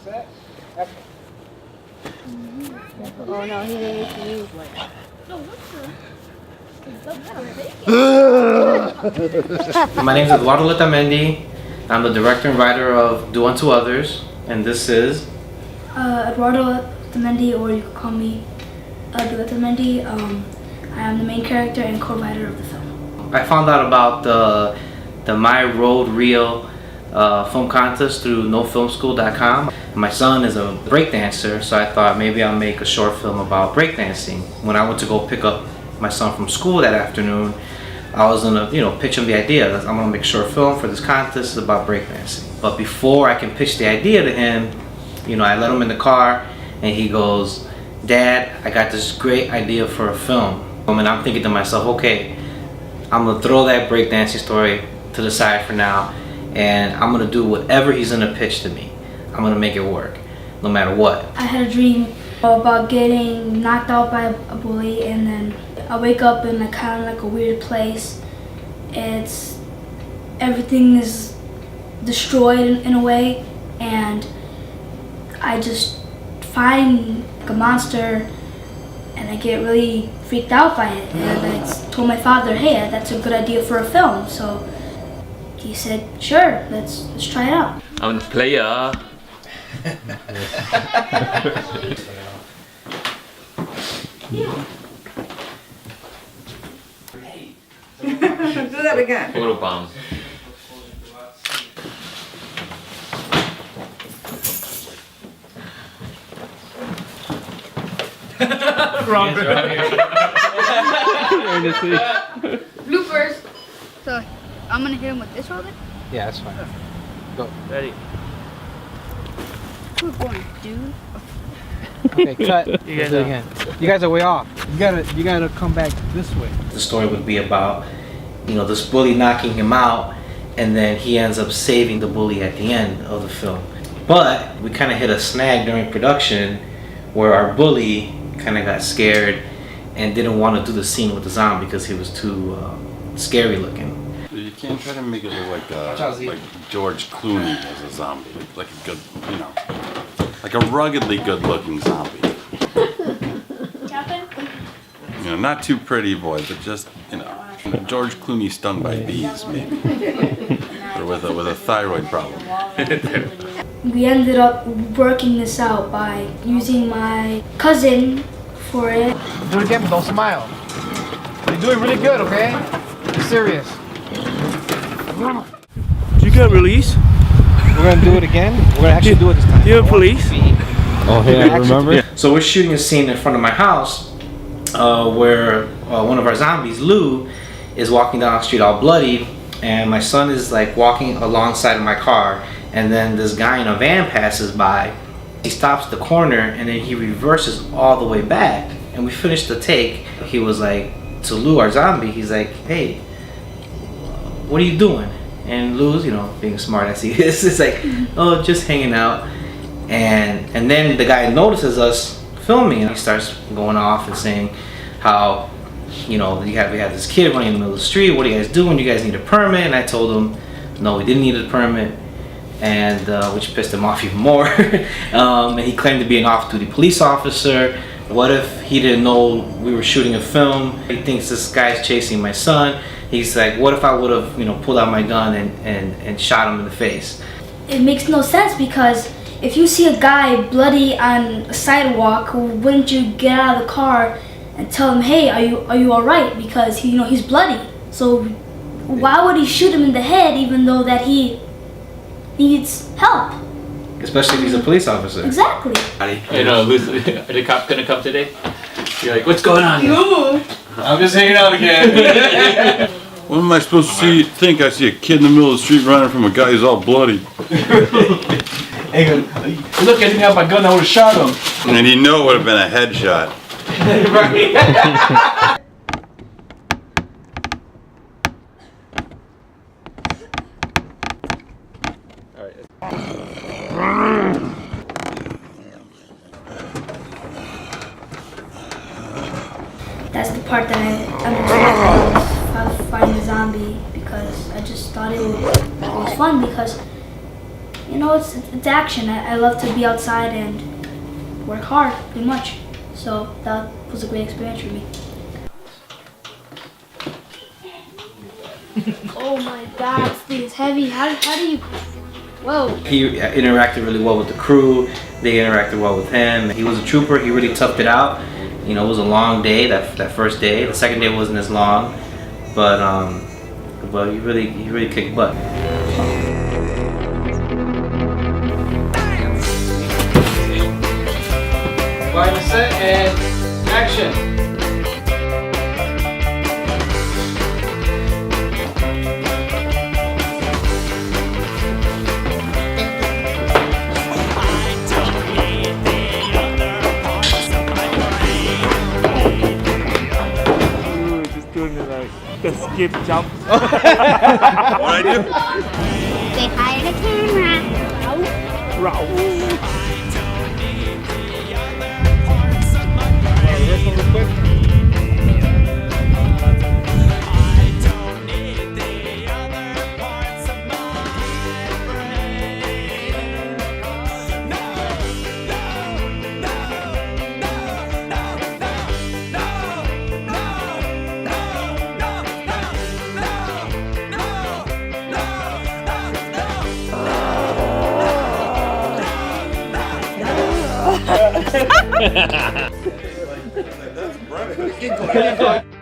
Oh no, he didn't use like. My name is Eduardo Letamendi. I'm the director and writer of Do Unto Others, and this is Eduardo Letamendi, or you could call me Do Letamendi. I am the main character and co-writer of the film. I found out about the My Road Reel film contest through nofilmschool.com. My son is a breakdancer, so I thought maybe I'll make a short film about breakdancing. When I went to go pick up my son from school that afternoon, I was gonna, pitch him the idea. I'm gonna make a short film for this contest about breakdancing. But before I can pitch the idea to him, I let him in the car, and he goes, "Dad, I got this great idea for a film." And I'm thinking to myself, okay, I'm gonna throw that breakdancing story to the side for now, and I'm gonna do whatever he's gonna pitch to me. I'm gonna make it work, no matter what. I had a dream about getting knocked out by a bully, and then I wake up in kind of like a weird place. Everything is destroyed in a way, and I just find a monster, and I get really freaked out by it. And I told my father, "Hey, that's a good idea for a film." So he said, "Sure, let's try it out." I'm the player. Do that again. Photo bomb. Wrong. Bloopers. So I'm gonna hit him with this roller. Yeah, that's fine. Go. Ready. We're going, dude. Okay, cut. Let's do it again. You guys are way off. You gotta come back this way. The story would be about, this bully knocking him out, and then he ends up saving the bully at the end of the film. But we kind of hit a snag during production where our bully kind of got scared and didn't want to do the scene with the zombie because he was too scary looking. You can't try to make it look like George Clooney as a zombie, like a good, like a ruggedly good-looking zombie. Not too pretty boy, but just George Clooney stung by bees, maybe, or with a thyroid problem. We ended up working this out by using my cousin for it. Do it again, but don't smile. You're doing really good, okay? Be serious. You got release? We're gonna do it again. We're gonna actually do it this time. You're police? Oh, yeah, remember? Yeah. So we're shooting a scene in front of my house where one of our zombies, Lou, is walking down the street all bloody, and my son is like walking alongside of my car, and then this guy in a van passes by. He stops at the corner, and then he reverses all the way back, and we finished the take. He was like, to Lou, our zombie, he's like, "Hey, what are you doing?" And Lou's, being smart as he is like, "Oh, just hanging out." And then the guy notices us filming, and he starts going off and saying how, we had this kid running in the middle of the street. What are you guys doing? You guys need a permit? And I told him, no, we didn't need a permit, and which pissed him off even more. And he claimed to be an off-duty police officer. What if he didn't know we were shooting a film? He thinks this guy's chasing my son. He's like, what if I would have, pulled out my gun and shot him in the face? It makes no sense, because if you see a guy bloody on a sidewalk, wouldn't you get out of the car and tell him, "Hey, are you all right?" Because he's bloody. So why would he shoot him in the head, even though that he needs help? Especially if he's a police officer. Exactly. Hey, no, are the cops gonna come today? You're like, what's going on? No. I'm just hanging out again. What am I supposed to think? I see a kid in the middle of the street running from a guy who's all bloody. Hey, look, I didn't have my gun, I would have shot him. And he knew it would have been a headshot. That's the part that I'm excited about, fighting the zombie, because I just thought it was fun, because you know, it's action. I love to be outside and work hard, pretty much. So that was a great experience for me. Oh my God, this thing is heavy. How do you? Whoa. He interacted really well with the crew. They interacted well with him. He was a trooper. He really toughed it out. You know, it was a long day, that first day. The second day wasn't as long, but he really kicked butt. Quiet, set, and action. The skip jump. What I do? Say hi to the camera. That's